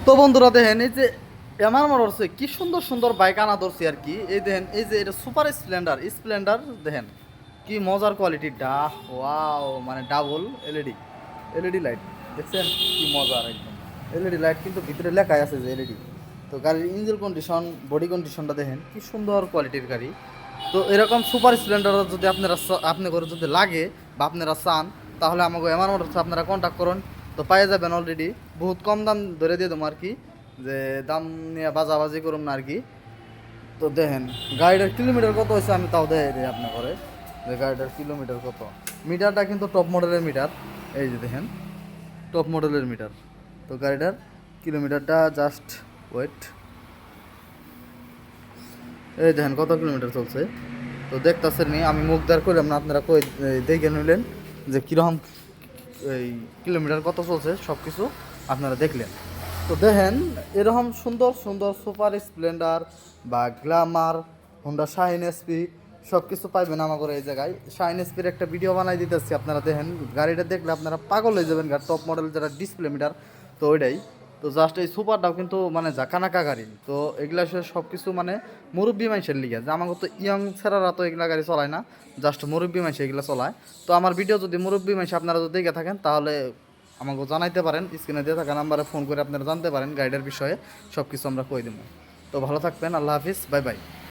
তো বন্ধুরা দেখেন এই যে আমার মনে হচ্ছে কি সুন্দর সুন্দর বাইক আনা ধরছি আর কি। এই দেখেন এই যে এটা সুপার স্প্লেন্ডার স্প্লেন্ডার দেখেন কি মজার কোয়ালিটির ওয়াও মানে ডাবল এলইডি এলইডি লাইট দেখছেন কি মজার একদম। এলইডি লাইট কিন্তু ভিতরে লেখাই আছে যে এলইডি। তো গাড়ির ইঞ্জিন কন্ডিশন বডি কন্ডিশনটা দেখেন কি সুন্দর কোয়ালিটির গাড়ি। তো এরকম সুপার স্প্লেন্ডার যদি আপনি করে যদি লাগে বা আপনারা চান তাহলে আমাকে আমার মনে হচ্ছে আপনারা কন্ট্যাক্ট করুন। তো পেয়ে যাবেন অলরেডি বহুত কম দাম ধরে দিয়ে দেবো আর কি, যে দাম নিয়ে বাজাবাজি করুন না আর কি। তো দেখেন গাড়িটার কিলোমিটার কত হয়েছে আমি তাও দেখাই দিই আপনার ঘরে, যে গাড়িটার কিলোমিটার কত। মিটারটা কিন্তু টপ মডেলের মিটার, এই যে দেখেন টপ মডেলের মিটার। তো গাড়িটার কিলোমিটারটা জাস্ট ওয়েট, এই দেখেন কত কিলোমিটার চলছে। তো দেখতেছেন নি আমি মুখদার করলাম না, আপনারা কই দেখে নিলেন যে কীরকম এই কিলোমিটার কত চলছে সব কিছু আপনারা দেখলেন। তো দেখেন এরকম সুন্দর সুন্দর সুপার স্প্লেন্ডার বা গ্ল্যামার হোন্ডা শাইন এসপি সব কিছু পাইবেন আমাদের এই জায়গায়। শাইন এসপির একটা ভিডিও বানাই দিতেছি, আপনারা দেখেন গাড়িটা দেখলে আপনারা পাগল হয়ে যাবেন। টপ মডেল যেটা ডিসপ্লে মিটার, তো ওইটাই। তো জাস্ট এই সুপারটাও কিন্তু মানে জাকানাকা গাড়ি। তো এগুলা সব কিছু মানে মুরব্বী মানুষের লিগে, যে আমাকে তো ইয়ং ছেলেরা তো এগুলা গাড়ি চলায় না, জাস্ট মুরব্বী মানুষ এগুলো চলায়। তো আমার ভিডিও যদি মুরব্বী মানুষ আপনারা যদি দেখে থাকেন তাহলে আমাকে জানাইতে পারেন, স্ক্রিনে দিয়ে থাকা নাম্বারে ফোন করে আপনারা জানতে পারেন গাড়িটার বিষয়ে সব কিছু আমরা কই দেবো। তো ভালো থাকবেন, আল্লাহ হাফিজ, বাই বাই।